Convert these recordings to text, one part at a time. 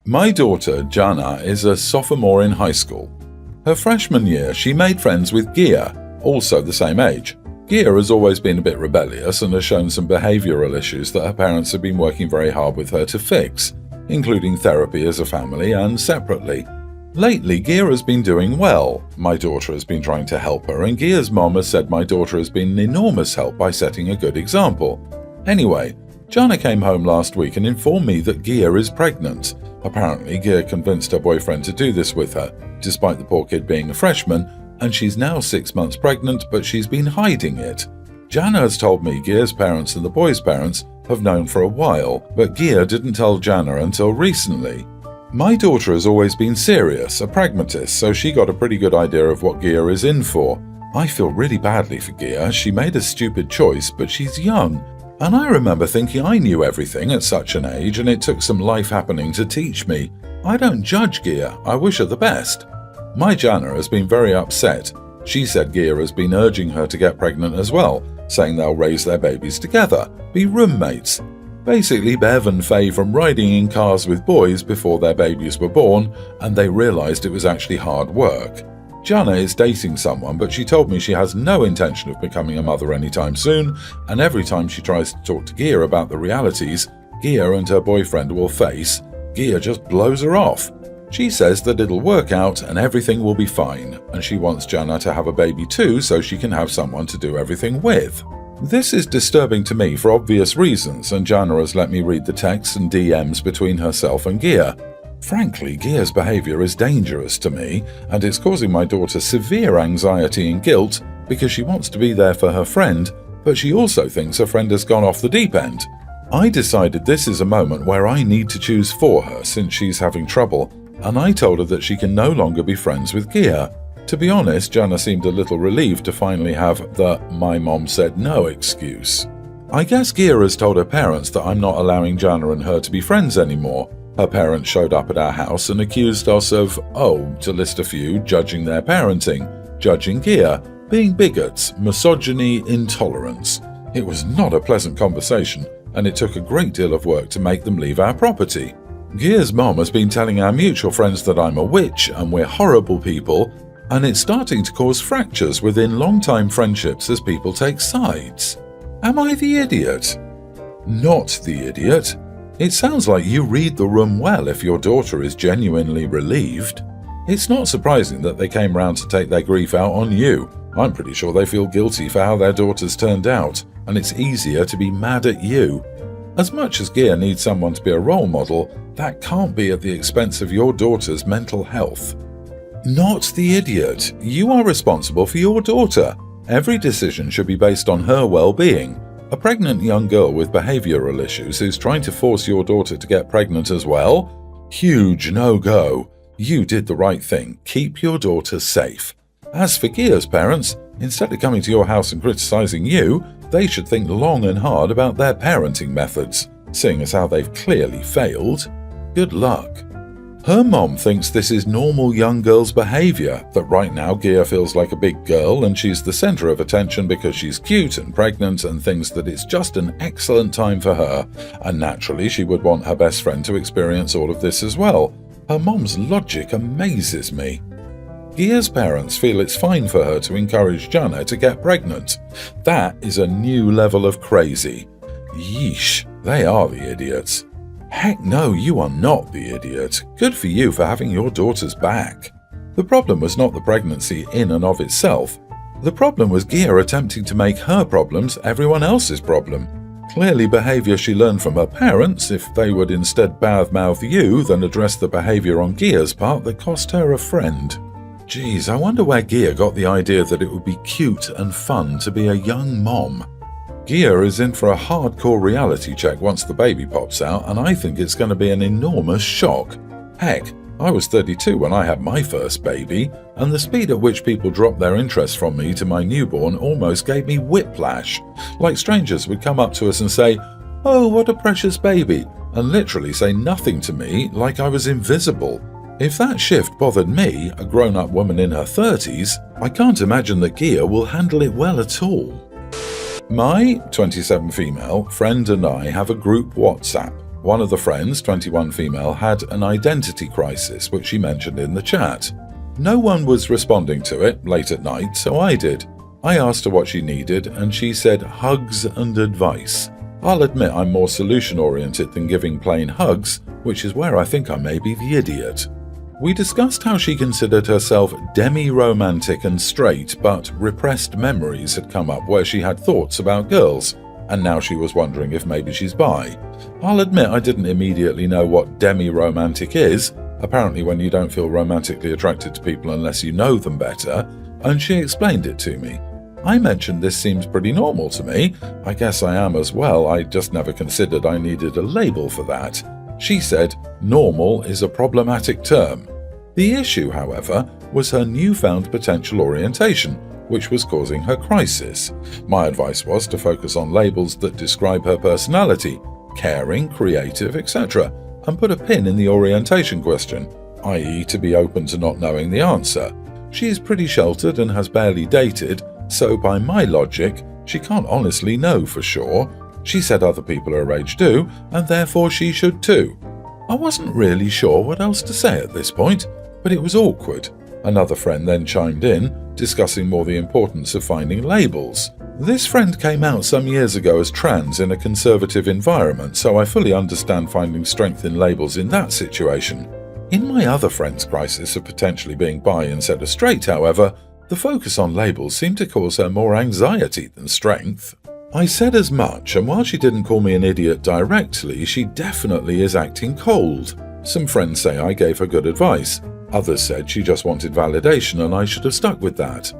My daughter, Jana, is a sophomore in high school. Her freshman year, she made friends with Gia, also the same age. Gia has always been a bit rebellious and has shown some behavioral issues that her parents have been working very hard with her to fix, including therapy as a family and separately. Lately, Gia has been doing well. My daughter has been trying to help her, and Gia's mom has said my daughter has been an enormous help by setting a good example. Anyway, Jana came home last week and informed me that Gia is pregnant. Apparently, Gia convinced her boyfriend to do this with her, despite the poor kid being a freshman, and she's now 6 months pregnant, but she's been hiding it. Jana has told me Gia's parents and the boy's parents have known for a while, but Gia didn't tell Jana until recently. My daughter has always been serious, a pragmatist, so she got a pretty good idea of what Gia is in for. I feel really badly for Gia. She made a stupid choice, but she's young. And I remember thinking I knew everything at such an age, and it took some life happening to teach me. I don't judge Gia. I wish her the best. My Jana has been very upset. She said Gia has been urging her to get pregnant as well, saying they'll raise their babies together, be roommates. Basically, Bev and Faye from riding in cars with boys before their babies were born, and they realised it was actually hard work. Jana is dating someone, but she told me she has no intention of becoming a mother anytime soon, and every time she tries to talk to Gia about the realities Gia and her boyfriend will face, Gia just blows her off. She says that it'll work out and everything will be fine, and she wants Jana to have a baby too so she can have someone to do everything with. This is disturbing to me for obvious reasons, and Jana has let me read the texts and DMs between herself and Gia. Frankly, Gia's behaviour is dangerous to me, and it's causing my daughter severe anxiety and guilt because she wants to be there for her friend, but she also thinks her friend has gone off the deep end. I decided this is a moment where I need to choose for her since she's having trouble, and I told her that she can no longer be friends with Gia. To be honest, Jana seemed a little relieved to finally have the "my mom said no" excuse. I guess Gia has told her parents that I'm not allowing Jana and her to be friends anymore. Her parents showed up at our house and accused us of, to list a few, judging their parenting, judging Gia, being bigots, misogyny, intolerance. It was not a pleasant conversation, and it took a great deal of work to make them leave our property. Gia's mom has been telling our mutual friends that I'm a witch and we're horrible people, and it's starting to cause fractures within long-time friendships as people take sides. Am I the idiot? Not the idiot. It sounds like you read the room well if your daughter is genuinely relieved. It's not surprising that they came round to take their grief out on you. I'm pretty sure they feel guilty for how their daughters turned out, and it's easier to be mad at you. As much as Gia needs someone to be a role model, that can't be at the expense of your daughter's mental health. Not the idiot. You are responsible for your daughter. Every decision should be based on her well-being. A pregnant young girl with behavioral issues who's trying to force your daughter to get pregnant as well? Huge no-go. You did the right thing. Keep your daughter safe. As for Gia's parents, instead of coming to your house and criticizing you, they should think long and hard about their parenting methods, seeing as how they've clearly failed. Good luck. Her mom thinks this is normal young girl's behavior, that right now Gia feels like a big girl and she's the center of attention because she's cute and pregnant and thinks that it's just an excellent time for her, and naturally she would want her best friend to experience all of this as well. Her mom's logic amazes me. Gia's parents feel it's fine for her to encourage Jana to get pregnant. That is a new level of crazy. Yeesh, they are the idiots. Heck no, you are not the idiot. Good for you for having your daughter's back. The problem was not the pregnancy in and of itself. The problem was Gia attempting to make her problems everyone else's problem. Clearly behavior she learned from her parents, if they would instead badmouth you than address the behavior on Gia's part that cost her a friend. Geez, I wonder where Gia got the idea that it would be cute and fun to be a young mom. Gia is in for a hardcore reality check once the baby pops out, and I think it's going to be an enormous shock. Heck, I was 32 when I had my first baby, and the speed at which people dropped their interest from me to my newborn almost gave me whiplash. Like strangers would come up to us and say, "Oh, what a precious baby," and literally say nothing to me, like I was invisible. If that shift bothered me, a grown-up woman in her 30s, I can't imagine that Gia will handle it well at all. My 27 female friend and I have a group WhatsApp. One of the friends, 21 female, had an identity crisis, which she mentioned in the chat. No one was responding to it late at night, so I did. I asked her what she needed, and she said hugs and advice. I'll admit I'm more solution-oriented than giving plain hugs, which is where I think I may be the idiot. We discussed how she considered herself demi-romantic and straight, but repressed memories had come up where she had thoughts about girls, and now she was wondering if maybe she's bi. I'll admit I didn't immediately know what demi-romantic is, apparently when you don't feel romantically attracted to people unless you know them better, and she explained it to me. I mentioned this seems pretty normal to me. I guess I am as well, I just never considered I needed a label for that. She said normal is a problematic term. The issue, however, was her newfound potential orientation, which was causing her crisis. My advice was to focus on labels that describe her personality, caring, creative, etc., and put a pin in the orientation question, i.e. to be open to not knowing the answer. She is pretty sheltered and has barely dated, so by my logic, she can't honestly know for sure. She said other people her age do, and therefore she should too. I wasn't really sure what else to say at this point, but it was awkward. Another friend then chimed in, discussing more the importance of finding labels. This friend came out some years ago as trans in a conservative environment, so I fully understand finding strength in labels in that situation. In my other friend's crisis of potentially being bi instead of straight, however, the focus on labels seemed to cause her more anxiety than strength. I said as much, and while she didn't call me an idiot directly, she definitely is acting cold. Some friends say I gave her good advice. Others said she just wanted validation and I should have stuck with that.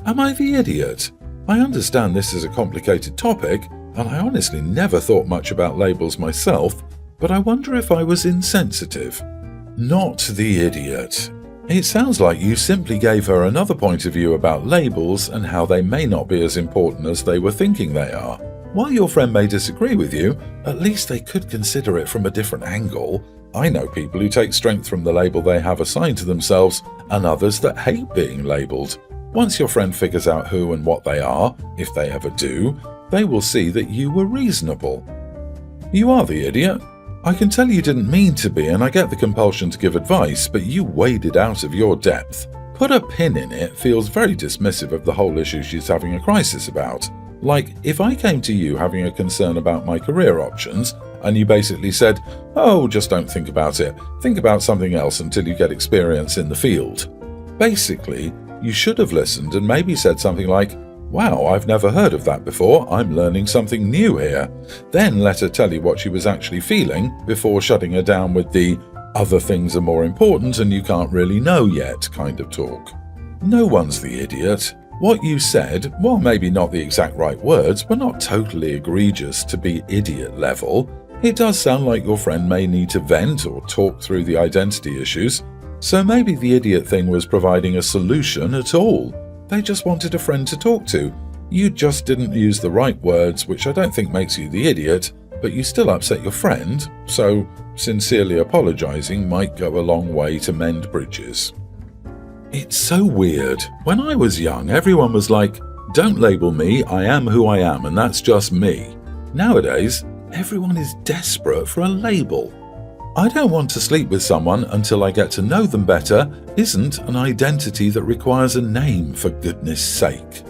Am I the idiot? I understand this is a complicated topic, and I honestly never thought much about labels myself, but I wonder if I was insensitive. Not the idiot. It sounds like you simply gave her another point of view about labels and how they may not be as important as they were thinking they are. While your friend may disagree with you, at least they could consider it from a different angle. I know people who take strength from the label they have assigned to themselves, and others that hate being labelled. Once your friend figures out who and what they are, if they ever do, they will see that you were reasonable. You are the idiot. I can tell you didn't mean to be, and I get the compulsion to give advice, but you waded out of your depth. Put a pin in it feels very dismissive of the whole issue she's having a crisis about. Like, if I came to you having a concern about my career options, and you basically said, oh, just don't think about it, think about something else until you get experience in the field. Basically, you should have listened and maybe said something like, wow, I've never heard of that before, I'm learning something new here. Then let her tell you what she was actually feeling before shutting her down with the other things are more important and you can't really know yet kind of talk. No one's the idiot. What you said, while maybe not the exact right words, were not totally egregious to be idiot level. It does sound like your friend may need to vent or talk through the identity issues, so maybe the idiot thing was providing a solution at all. They just wanted a friend to talk to. You just didn't use the right words, which I don't think makes you the idiot, but you still upset your friend, so sincerely apologizing might go a long way to mend bridges. It's so weird. When I was young, everyone was like, don't label me, I am who I am, and that's just me. Nowadays, everyone is desperate for a label. I don't want to sleep with someone until I get to know them better isn't an identity that requires a name, for goodness sake.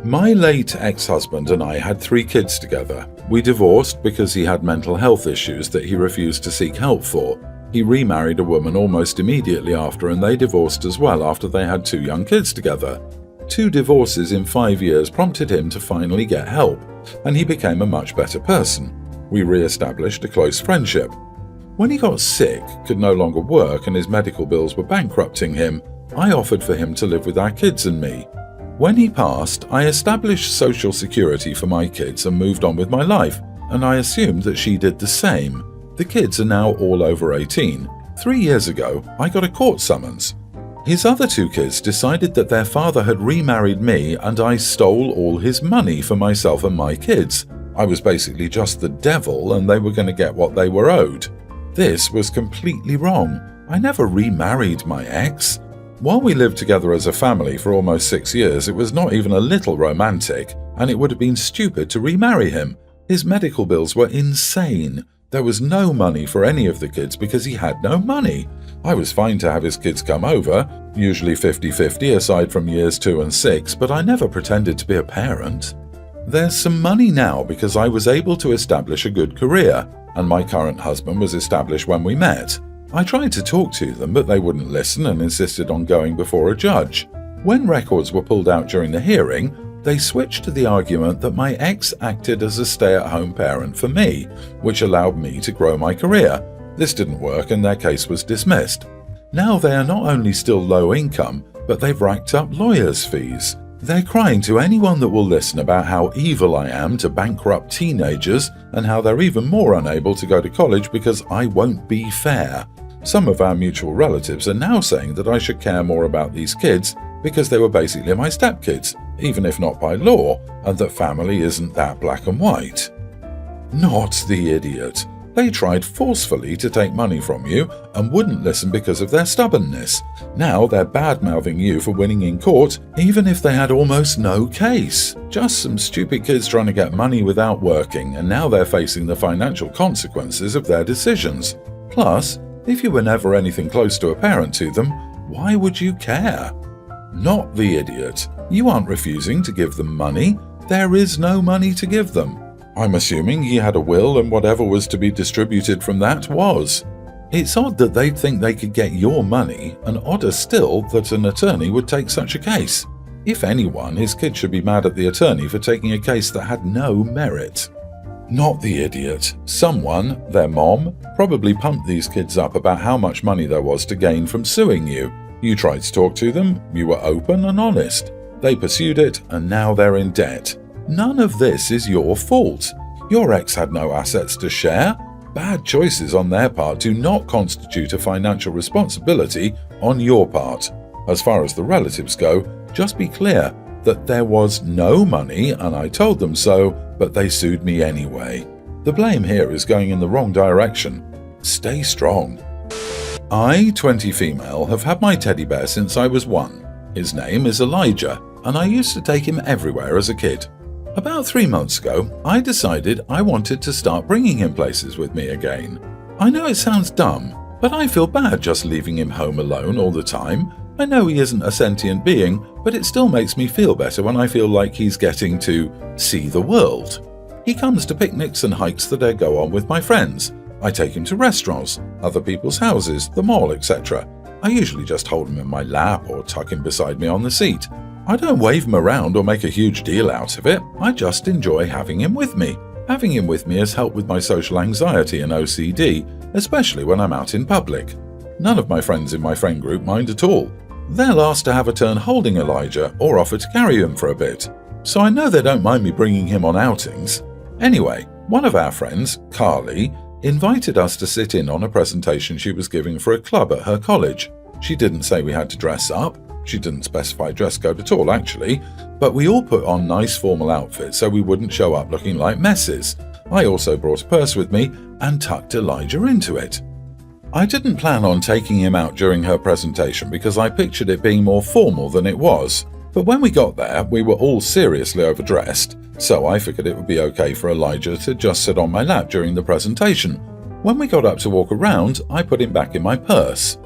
My late ex-husband and I had 3 kids together. We divorced because he had mental health issues that he refused to seek help for. He remarried a woman almost immediately after, and they divorced as well after they had 2 young kids together. 2 divorces in 5 years prompted him to finally get help, and he became a much better person. We re-established a close friendship. When he got sick, could no longer work, and his medical bills were bankrupting him, I offered for him to live with our kids and me. When he passed, I established social security for my kids and moved on with my life, and I assumed that she did the same. The kids are now all over 18. 3 years ago, I got a court summons. His other 2 kids decided that their father had remarried me and I stole all his money for myself and my kids. I was basically just the devil and they were going to get what they were owed. This was completely wrong. I never remarried my ex. While we lived together as a family for almost 6 years, it was not even a little romantic, and it would have been stupid to remarry him. His medical bills were insane. There was no money for any of the kids because he had no money. I was fine to have his kids come over, usually 50-50 aside from years 2 and 6, but I never pretended to be a parent. There's some money now because I was able to establish a good career, and my current husband was established when we met. I tried to talk to them, but they wouldn't listen and insisted on going before a judge. When records were pulled out during the hearing, they switched to the argument that my ex acted as a stay-at-home parent for me, which allowed me to grow my career. This didn't work and their case was dismissed. Now they are not only still low income, but they've racked up lawyers' fees. They're crying to anyone that will listen about how evil I am to bankrupt teenagers and how they're even more unable to go to college because I won't be fair. Some of our mutual relatives are now saying that I should care more about these kids because they were basically my stepkids, even if not by law, and that family isn't that black and white. Not the idiot. They tried forcefully to take money from you and wouldn't listen because of their stubbornness. Now they're bad-mouthing you for winning in court, even if they had almost no case. Just some stupid kids trying to get money without working, and now they're facing the financial consequences of their decisions. Plus, if you were never anything close to a parent to them, why would you care? Not the idiot. You aren't refusing to give them money. There is no money to give them. I'm assuming he had a will and whatever was to be distributed from that was. It's odd that they'd think they could get your money, and odder still that an attorney would take such a case. If anyone, his kid should be mad at the attorney for taking a case that had no merit. Not the idiot. Someone, their mom, probably pumped these kids up about how much money there was to gain from suing you. You tried to talk to them, you were open and honest. They pursued it, and now they're in debt. None of this is your fault. Your ex had no assets to share. Bad choices on their part do not constitute a financial responsibility on your part. As far as the relatives go, just be clear that there was no money and I told them so, but they sued me anyway. The blame here is going in the wrong direction. Stay strong. I, 20 female, have had my teddy bear since I was 1. His name is Elijah, and I used to take him everywhere as a kid. About 3 months ago, I decided I wanted to start bringing him places with me again. I know it sounds dumb, but I feel bad just leaving him home alone all the time. I know he isn't a sentient being, but it still makes me feel better when I feel like he's getting to see the world. He comes to picnics and hikes that I go on with my friends. I take him to restaurants, other people's houses, the mall, etc. I usually just hold him in my lap or tuck him beside me on the seat. I don't wave him around or make a huge deal out of it. I just enjoy having him with me. Having him with me has helped with my social anxiety and OCD, especially when I'm out in public. None of my friends in my friend group mind at all. They'll ask to have a turn holding Elijah or offer to carry him for a bit. So I know they don't mind me bringing him on outings. Anyway, one of our friends, Carly, invited us to sit in on a presentation she was giving for a club at her college. She didn't say we had to dress up. She didn't specify dress code at all, actually, but we all put on nice formal outfits so we wouldn't show up looking like messes. I also brought a purse with me and tucked Elijah into it. I didn't plan on taking him out during her presentation because I pictured it being more formal than it was, but when we got there, we were all seriously overdressed, so I figured it would be okay for Elijah to just sit on my lap during the presentation. When we got up to walk around, I put him back in my purse.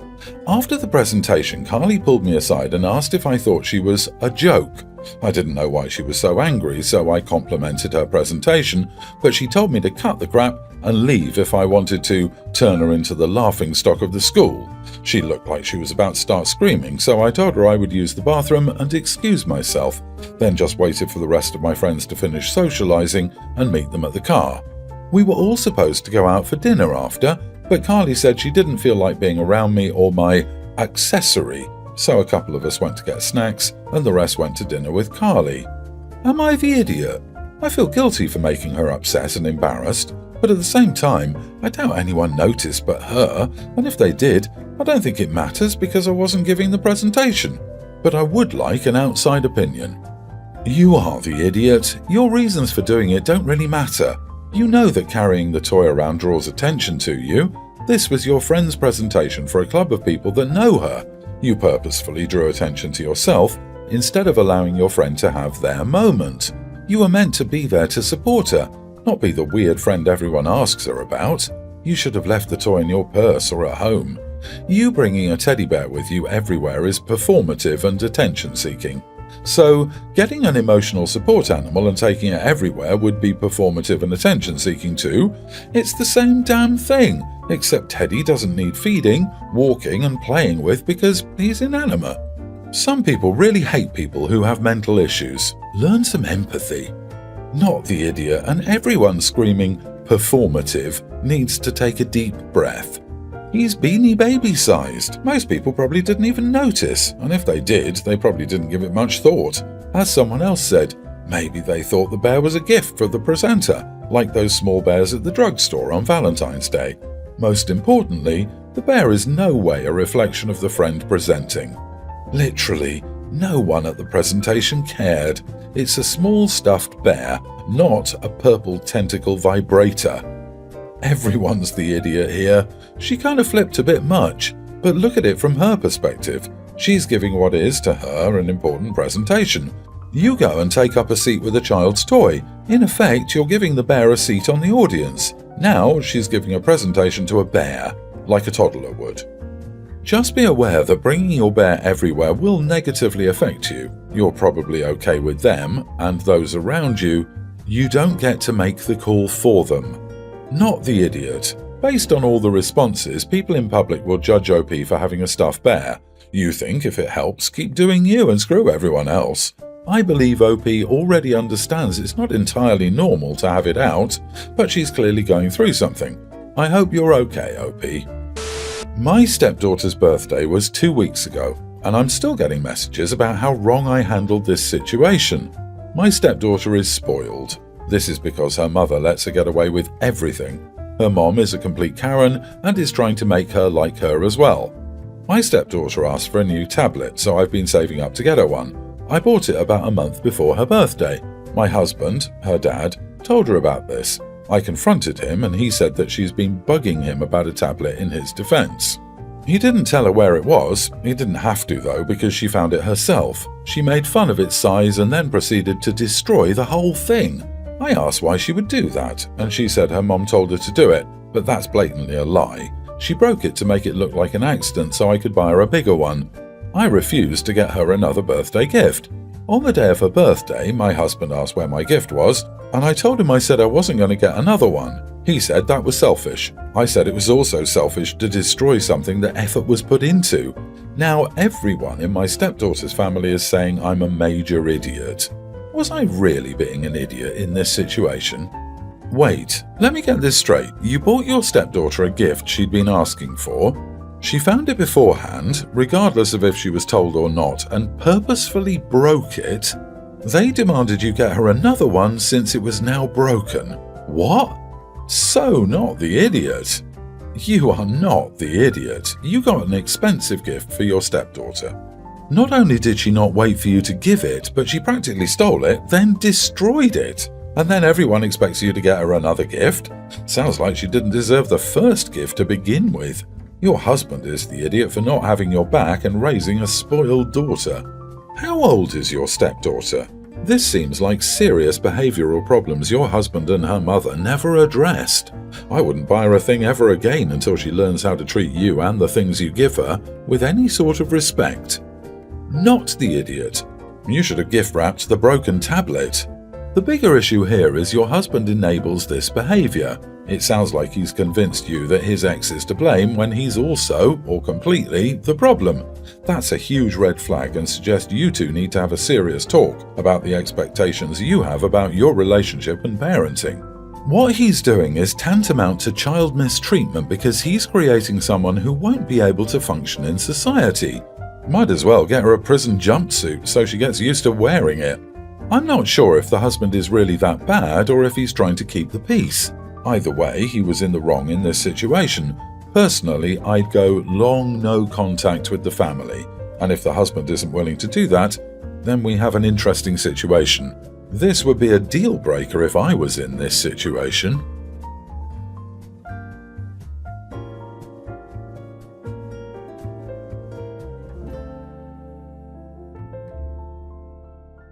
After the presentation, Carly pulled me aside and asked if I thought she was a joke. I didn't know why she was so angry, so I complimented her presentation, but she told me to cut the crap and leave if I wanted to turn her into the laughingstock of the school. She looked like she was about to start screaming, so I told her I would use the bathroom and excuse myself, then just waited for the rest of my friends to finish socializing and meet them at the car. We were all supposed to go out for dinner after, but Carly said she didn't feel like being around me or my accessory, so a couple of us went to get snacks and the rest went to dinner with Carly. Am I the idiot? I feel guilty for making her upset and embarrassed, but at the same time, I doubt anyone noticed but her, and if they did, I don't think it matters because I wasn't giving the presentation. But I would like an outside opinion. You are the idiot. Your reasons for doing it don't really matter. You know that carrying the toy around draws attention to you. This was your friend's presentation for a club of people that know her. You purposefully drew attention to yourself instead of allowing your friend to have their moment. You were meant to be there to support her. not be the weird friend everyone asks her about. You should have left the toy in your purse or at home. You bringing a teddy bear with you everywhere is performative and attention-seeking. So, getting an emotional support animal and taking it everywhere would be performative and attention-seeking too. It's the same damn thing, except Teddy doesn't need feeding, walking and playing with because he's inanimate. Some people really hate people who have mental issues. Learn some empathy. Not the idiot, and everyone screaming performative needs to take a deep breath. He's Beanie Baby sized. Most people probably didn't even notice, and if they did, they probably didn't give it much thought. As someone else said, maybe they thought the bear was a gift for the presenter, like those small bears at the drugstore on Valentine's Day. Most importantly, the bear is no way a reflection of the friend presenting. Literally, no one at the presentation cared. It's a small stuffed bear, not a purple tentacle vibrator. Everyone's the idiot here. She kind of flipped a bit much, but look at it from her perspective. She's giving what is, to her, an important presentation. You go and take up a seat with a child's toy. In effect, you're giving the bear a seat on the audience. Now she's giving a presentation to a bear, like a toddler would. Just be aware that bringing your bear everywhere will negatively affect you. You're probably okay with them and those around you. You don't get to make the call for them. Not the idiot. Based on all the responses, people in public will judge OP for having a stuffed bear. You think if it helps, keep doing you and screw everyone else. I believe OP already understands it's not entirely normal to have it out, but she's clearly going through something. I hope you're okay, OP. My stepdaughter's birthday was 2 weeks ago, and I'm still getting messages about how wrong I handled this situation. My stepdaughter is spoiled. This is because her mother lets her get away with everything. Her mom is a complete Karen and is trying to make her like her as well. My stepdaughter asked for a new tablet, so I've been saving up to get her one. I bought it about a month before her birthday. My husband, her dad, told her about this. I confronted him and he said that she's been bugging him about a tablet in his defense. He didn't tell her where it was. He didn't have to though, because she found it herself. She made fun of its size and then proceeded to destroy the whole thing. I asked why she would do that, and she said her mom told her to do it, but that's blatantly a lie. She broke it to make it look like an accident so I could buy her a bigger one. I refused to get her another birthday gift. On the day of her birthday, my husband asked where my gift was, and I told him I said I wasn't going to get another one. He said that was selfish. I said it was also selfish to destroy something that effort was put into. Now everyone in my stepdaughter's family is saying I'm a major idiot. Was I really being an idiot in this situation? Wait, let me get this straight. You bought your stepdaughter a gift she'd been asking for. She found it beforehand, regardless of if she was told or not, and purposefully broke it. They demanded you get her another one since it was now broken. What? So not the idiot. You are not the idiot. You got an expensive gift for your stepdaughter. Not only did she not wait for you to give it, but she practically stole it, then destroyed it. And then everyone expects you to get her another gift. Sounds like she didn't deserve the first gift to begin with. Your husband is the idiot for not having your back and raising a spoiled daughter. How old is your stepdaughter? This seems like serious behavioral problems your husband and her mother never addressed. I wouldn't buy her a thing ever again until she learns how to treat you and the things you give her with any sort of respect. Not the idiot. You should have gift-wrapped the broken tablet. The bigger issue here is your husband enables this behavior. It sounds like he's convinced you that his ex is to blame when he's also, or completely, the problem. That's a huge red flag and suggests you two need to have a serious talk about the expectations you have about your relationship and parenting. What he's doing is tantamount to child mistreatment because he's creating someone who won't be able to function in society. Might as well get her a prison jumpsuit so she gets used to wearing it. I'm not sure if the husband is really that bad or if he's trying to keep the peace. Either way, he was in the wrong in this situation. Personally, I'd go long no contact with the family, and if the husband isn't willing to do that, then we have an interesting situation. This would be a deal breaker if I was in this situation.